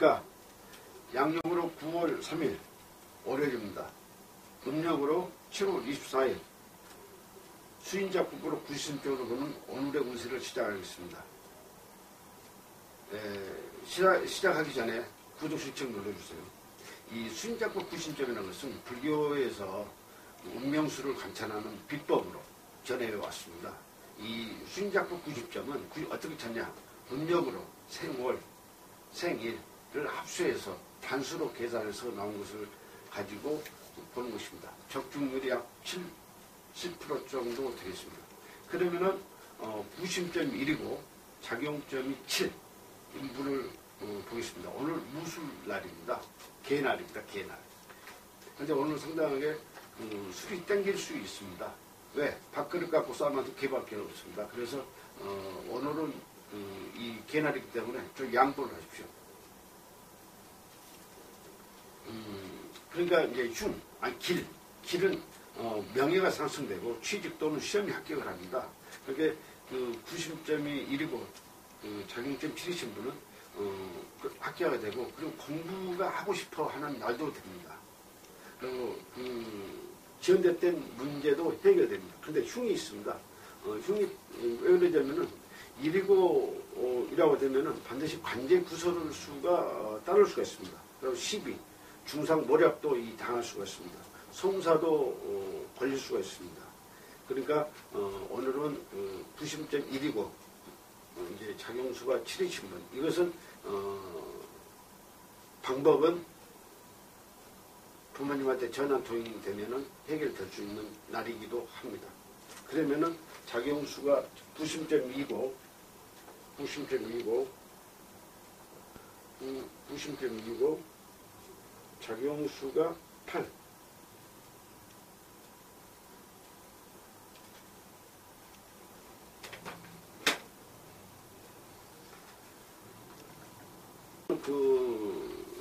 그러니까 양력으로 9월 3일 월요일입니다. 음력으로 7월 24일 수인작국으로 구심적으로 보는 오늘의 운세를 시작하겠습니다. 시작하기 전에 구독 실청 눌러주세요. 이 수인작국 구심점이라는 것은 불교에서 운명수를 관찰하는 비법으로 전해 왔습니다. 이 수인작국 구심점은 어떻게 찾냐? 음력으로 생월, 생일을 합수해서 단수로 계산해서 나온 것을 가지고 보는 것입니다. 적중률이 약 10% 정도 되겠습니다. 그러면은 구심점이 1이고 작용점이 7 인분을 보겠습니다. 오늘 무술날입니다. 개날입니다. 개날. 근데 오늘 상당하게 술이 땡길 수 있습니다. 왜? 밥그릇 갖고 싸움도 개밖에 없습니다. 그래서 오늘은 이 개날이기 때문에 좀 양보를 하십시오. 그러니까 이제 길은 명예가 상승되고 취직 또는 시험에 합격을 합니다. 그게 구심점이 1이고 작용점 7이신 분은 합격이 되고 그리고 공부가 하고 싶어 하는 날도 됩니다. 그리고 지연됐던 문제도 해결됩니다. 그런데 흉이 있습니다. 흉이 왜 그러냐면은 1이고 이라고 되면은 반드시 관제 구설을 수가 따를 수가 있습니다. 그리고 12 중상 모략도 당할 수가 있습니다. 송사도 걸릴 수가 있습니다. 그러니까 오늘은 구심점 1이고 이제 작용수가 7이신 분. 이것은 방법은 부모님한테 전화 통행이 되면은 해결될 수 있는 날이기도 합니다. 그러면은 작용수가 구심점 2고 작용수가 8.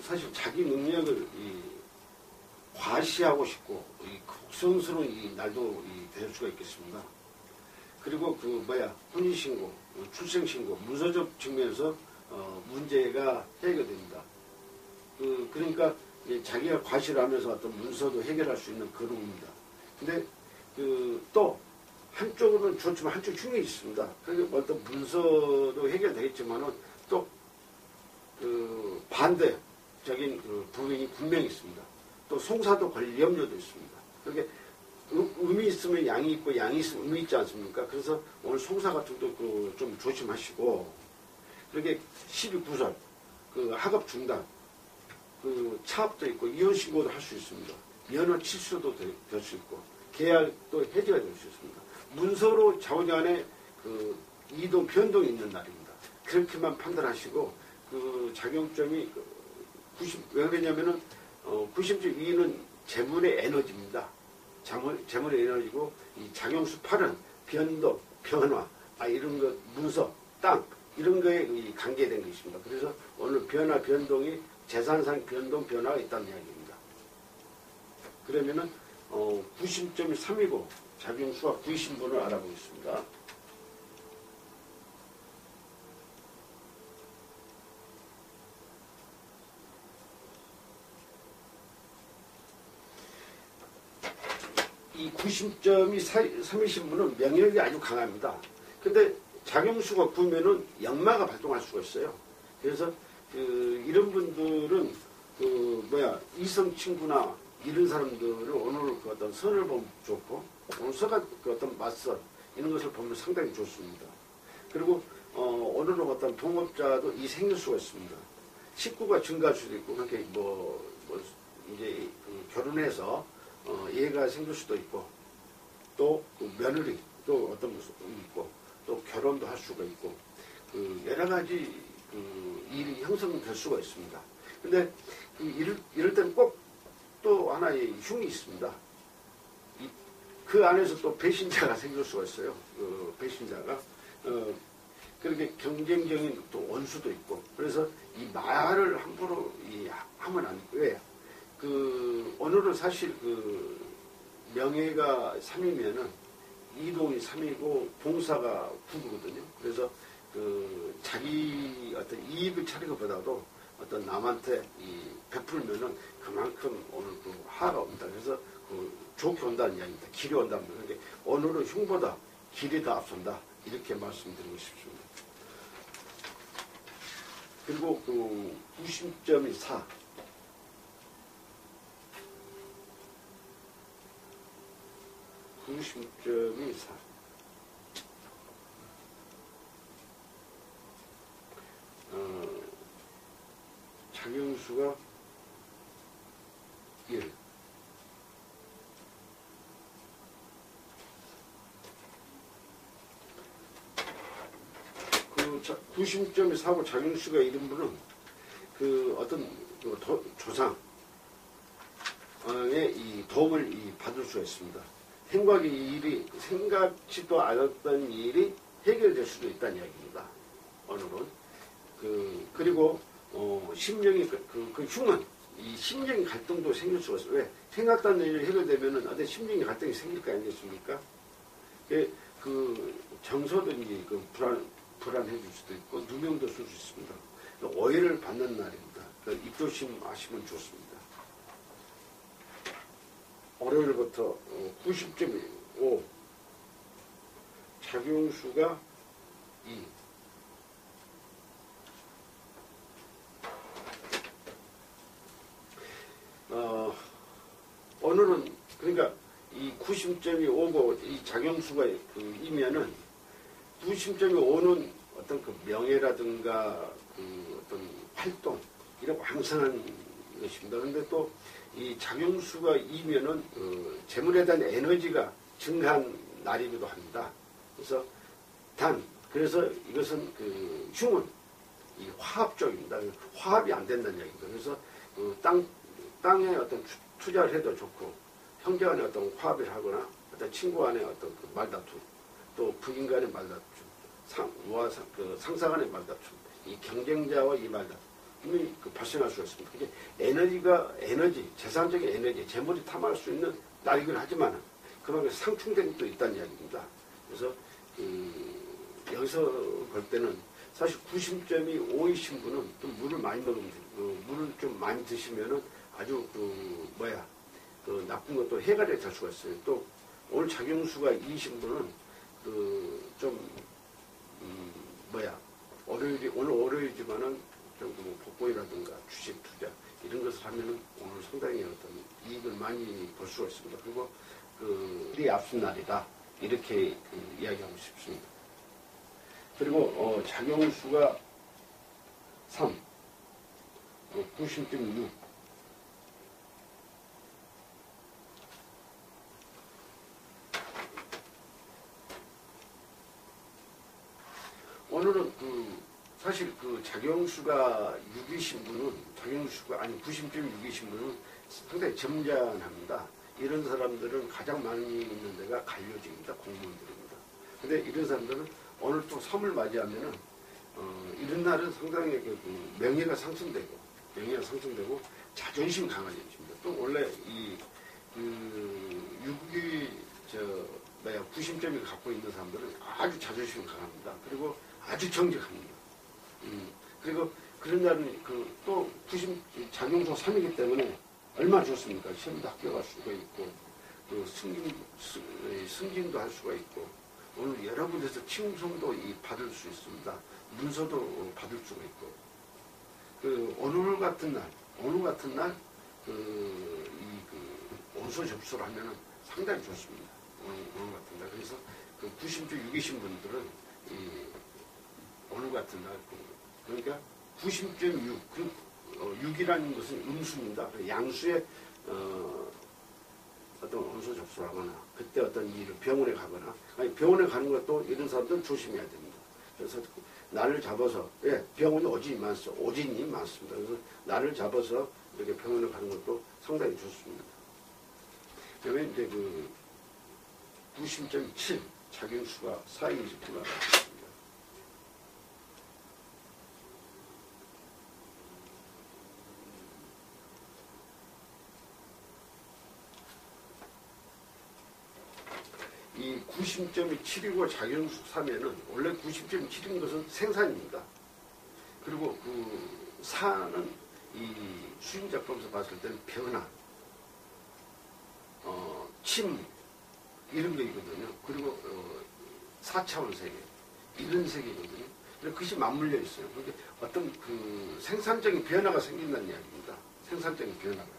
사실 자기 능력을 과시하고 싶고 곡성스러운 이 날도 될 수가 있겠습니다. 그리고 혼인신고, 출생신고, 문서적 측면에서 문제가 해결됩니다. 그러니까 자기가 과시를 하면서 어떤 문서도 해결할 수 있는 그런 겁니다. 근데 또 한쪽으로는 좋지만 한쪽 흉이 있습니다. 그러니까 어떤 문서도 해결되겠지만은 또 반대적인 부분이 분명히 있습니다. 또 송사도 걸릴 염려도 있습니다. 그러니까 음이 있으면 양이 있고 양이 있으면 음이 있지 않습니까? 그래서 오늘 송사 같은 것도 좀 조심하시고, 그렇게 12구설, 학업 중단, 차업도 있고 이혼신고도 할 수 있습니다. 면허 취소도 될 수 있고 계약도 해지가 될 수 있습니다. 문서로 좌우간에 이동 변동이 있는 날입니다. 그렇게만 판단하시고 작용점이 왜 그러냐면은 90점 2는 재물의 에너지입니다. 재물의 에너지고 이 작용수 8은 변동, 변화, 이런 것, 문서, 땅 이런 거에 관계된 것입니다. 그래서 오늘 변화, 변동이 재산상 변동, 변화가 있다는 이야기입니다. 그러면은 90점이 3이고 작용수가 9이신 분을 알아보겠습니다. 이 90점이 3이신 분은 명력이 아주 강합니다. 근데 작용수가 9면은 역마가 발동할 수가 있어요. 그래서 이런 분들은 이성 친구나 이런 사람들을 오늘 어떤 선을 보면 좋고 오늘 서가 어떤 맞설 이런 것을 보면 상당히 좋습니다. 그리고 오늘은 어떤 동업자도 생길 수가 있습니다. 식구가 증가할 수도 있고 그렇게 이제 결혼해서 얘가 생길 수도 있고 또 며느리 또 어떤 모습도 있고 또 결혼도 할 수가 있고 여러 가지 일이 형성될 수가 있습니다. 근데 이럴 때는 꼭 또 하나의 흉이 있습니다. 그 안에서 또 배신자가 생길 수가 있어요. 배신자가 그렇게 경쟁적인 또 원수도 있고 그래서 이 말을 함부로 하면 안 돼요. 왜? 오늘은 사실 명예가 3이면은 이동이 3이고 봉사가 9거든요. 그래서 자기 어떤 이익을 차리는 것보다도 어떤 남한테 베풀면은 그만큼 오늘 그 화가 옵니다. 그래서 그 좋게 온다는 이야기입니다. 길이 온다는 거예요. 근데 오늘은 흉보다 길이 더 앞선다. 이렇게 말씀드리고 싶습니다. 그리고 그 90점이 4. 점이 4. 작용수가 1. 그 90점이 4고 작용수가 1인 분은 그 어떤 그 조상의 이 도움을 받을 수가 있습니다. 생각의 일이 생각지도 않았던 일이 해결될 수도 있다는 이야기입니다. 오늘은 그리고 심령이 그 흉은 이 심령의 갈등도 생길 수가 있어요. 왜? 생각도 않는 일이 해결되면은 어떤 심령의 갈등이 생길 거 아니겠습니까? 그 정서든지 그 불안해질 수도 있고 누명도 쓸 수 있습니다. 오해를 받는 날입니다. 입조심하시면 좋습니다. 월요일부터 90.5 작용수가 2. 오늘은 그러니까 이 90점이 5고 이 작용수가 이면은 90점이 5는 어떤 그 명예라든가 그 어떤 활동 이런 왕성한 것입니다. 그런데 또 이 작용수가 이면은 재물에 대한 에너지가 증가한 날이기도 합니다. 그래서 이것은 그 흉은 이 화합 쪽입니다. 화합이 안 된다는 얘기입니다. 그래서 땅에 어떤 투자를 해도 좋고 형제 간에 어떤 화합을 하거나 어떤 친구 간의 어떤 그 말다툼 또 부인 간의 말다툼 상사 간의 말다툼 이 경쟁자와 이 말다툼 이 발생할 수가 있습니다. 그게 에너지, 재산적인 에너지, 재물이 탐할 수 있는 날이긴 하지만 그만큼 상충된 것도 있다는 이야기입니다. 그래서 여기서 볼 때는 사실 90점이 5이신 분은 또 물을 많이 먹으면 물을 좀 많이 드시면은 아주 나쁜 것도 해결이 될 수가 있어요. 또 오늘 작용수가 2이신 분은 오늘 월요일이지만은 좀 복권이라든가 주식 투자 이런 것을 하면은 오늘 상당히 어떤 이익을 많이 볼 수가 있습니다. 그리고 일이 앞선 날이다 이렇게 이야기하고 싶습니다. 그리고 작용수가 3, 90.6. 오늘은 사실 작용수가 6이신 분은 90.6이신 분은 상당히 점잖합니다. 이런 사람들은 가장 많이 있는 데가 관료직입니다. 공무원들입니다. 근데 이런 사람들은 오늘 또 섬을 맞이하면은 이런 날은 상당히 명예가 상승되고 자존심 강화해집니다. 또 원래 이 90점이 갖고 있는 사람들은 아주 자존심이 강합니다. 그리고 아주 정직합니다. 그리고 그런 날은 또 작용수 3이기 때문에 얼마나 좋습니까? 시험도 합격할 수가 있고 또 승진도 할 수가 있고 오늘 여러 군데서 칭송도 받을 수 있습니다. 문서도 받을 수가 있고 오늘 같은 날 원서 접수를 하면은 상당히 좋습니다. 오늘 같은 날. 그래서 90.6이신 분들은 오늘 같은 날 그러니까 90.6 6이라는 것은 음수입니다. 양수의 어떤 원서 접수를 하거나 그때 어떤 일을 병원에 가거나 병원에 가는 것도 이런 사람들은 조심해야 됩니다. 그래서 날을 잡아서 병원에 오진이 많습니다. 그래서 날을 잡아서 이렇게 병원에 가는 것도 상당히 좋습니다. 그다음에 이제 90.7 작용수가 4이 들어가겠습니다. 이 90점이 7이고 작용수 3에는 원래 90점이 7인 것은 생산입니다. 그리고 사는 이 수임작법에서 봤을 때는 변화, 침 이런 거 있거든요. 그리고 4차원 세계 이런 세계거든요. 그것이 맞물려 있어요. 그러니까 어떤 그 생산적인 변화가 생긴다는 이야기입니다. 생산적인 변화가.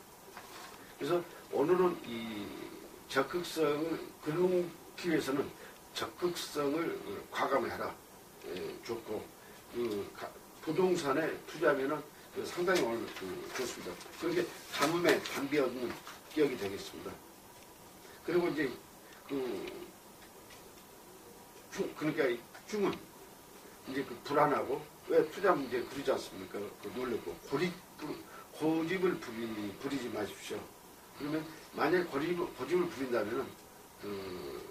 그래서 오늘은 이 적극성을 그루기 위해서는 적극성을 과감해라. 좋고 부동산에 투자하면은 상당히 오늘 좋습니다. 그렇게 가뭄에 담비 얻는 기억이 되겠습니다. 그리고 이제 그러니까 이 중은 이제 불안하고 왜 투자 문제 그러지 않습니까? 놀랬고 고집을 부리지 마십시오. 그러면 만약 고집을 부린다면은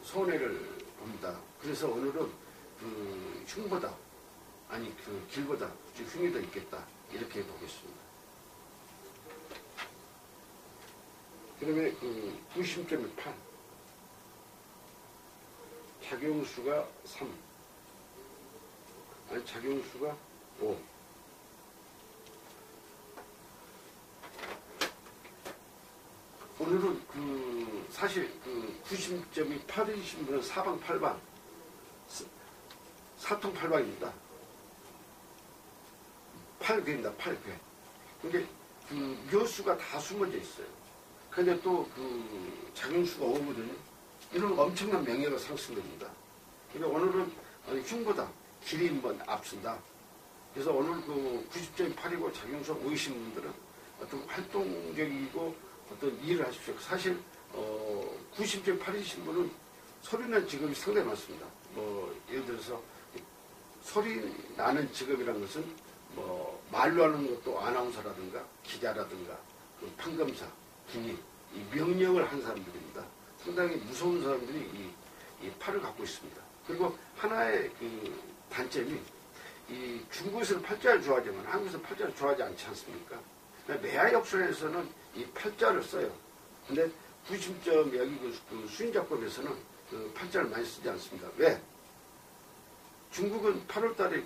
손해를 봅니다. 그래서 오늘은 흉보다 아니 길보다 흉이 더 있겠다 이렇게 보겠습니다. 그다음에 구심점이 8, 작용수가 3, 아니 작용수가 5. 오늘은 사실 구심점이 8이신 분은 사방 8방 사통 8방입니다. 8괴입니다. 8괴. 그러니까 묘수가 다 숨어져 있어요. 근데 또 작용수가 5거든요. 이런 엄청난 명예가 상승됩니다. 그러니까 오늘은 흉보다 길이 한번 앞선다. 그래서 오늘 90점이 8이고 작용수가 5이신 분들은 어떤 활동적이고 어떤 일을 하십시오. 사실 90점 8이신 분은 소리나는 직업이 상당히 많습니다. 예를 들어서 소리 나는 직업이라는 것은 말로 하는 것도 아나운서라든가 기자라든가 판검사, 군인, 이 명령을 한 사람들입니다. 상당히 무서운 사람들이 이 팔을 갖고 있습니다. 그리고 하나의 단점이 이 중국에서는 팔자를 좋아하지만 한국에서 팔자를 좋아하지 않지 않습니까? 매화 역술에서는 이 팔자를 써요. 근데 구심점 여기 수인작법에서는 팔자를 많이 쓰지 않습니다. 왜? 중국은 8월달에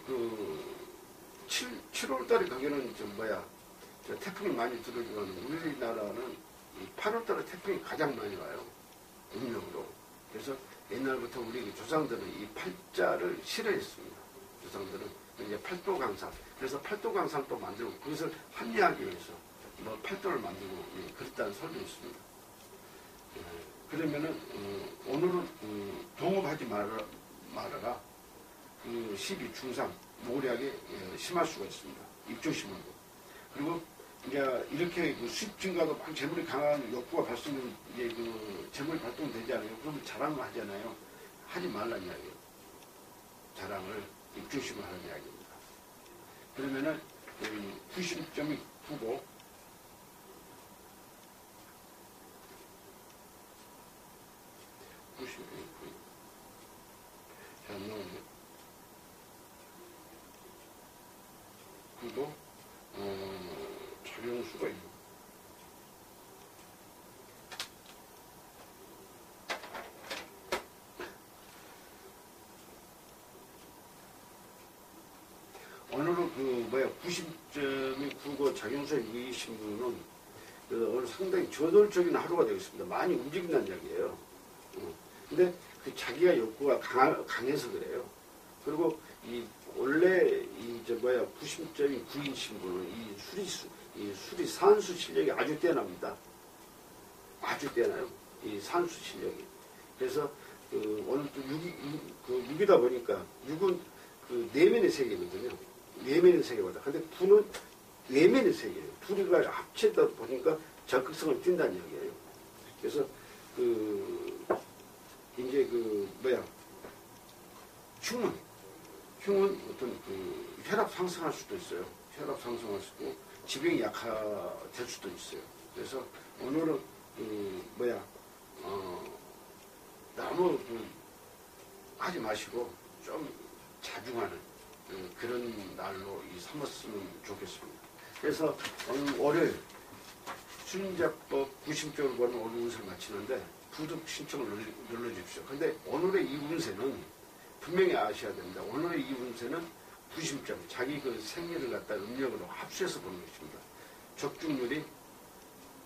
7월달에 가기는 태풍이 많이 들어오지만 우리나라는 8월달에 태풍이 가장 많이 와요. 음력으로. 그래서 옛날부터 우리 조상들은 이 팔자를 싫어했습니다. 조상들은 이제 팔도강상. 그래서 팔도강상 또 만들고 그것을 합리하기 위해서 팔도를 만들고 그랬다는 설도 있습니다. 그러면은 오늘은 동업하지 말아라. 12 중상 모략에 심할 수가 있습니다. 입조심하고. 그리고 이제 이렇게 수입 증가도 막 재물이 강한 욕구가 발생되면 이제 재물이 발동되지 않아요. 그러면 자랑을 하잖아요. 하지 말라는 이야기예요. 자랑을 입조심을 하는 이야기입니다. 그러면은 90점이 9고 90점이 9. 자, 넣으면 9도 작용수가 있고 오늘은 90점이 9고 작용수에 위이신 분은 오늘 상당히 저돌적인 하루가 되겠습니다. 많이 움직인다는 이야기예요. 근데 자기가 욕구가 강해서 그래요. 그리고 원래 90점이 9인 신분은 이 수리 산수 실력이 아주 뛰어납니다. 아주 뛰어나요. 이 산수 실력이. 그래서 오늘 또 6이다 보니까 6은 내면의 세계거든요. 내면의 세계보다. 근데 9는 외면의 세계예요. 둘이가 합치다 보니까 적극성을 띈다는 이야기예요. 그래서 이제 흉은 어떤 혈압 상승할 수도 있어요. 혈압 상승할 수도 있고 지병이 약화될 수도 있어요. 그래서 오늘은 너무 하지 마시고 좀 자중하는 그런 날로 삼았으면 좋겠습니다. 그래서 오늘 월요일 수인작법 90쪽을 보는 오늘 운세를 마치는데 구독 신청을 눌러주십시오. 근데 오늘의 이 운세는 분명히 아셔야 됩니다. 오늘의 이 운세는 구심점, 자기 그 생리를 갖다 음력으로 합수해서 보는 것입니다. 적중률이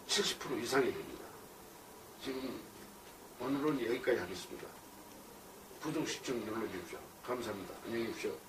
70% 이상이 됩니다. 지금 오늘은 여기까지 하겠습니다. 구독, 시청 눌러주십시오. 감사합니다. 안녕히 계십시오.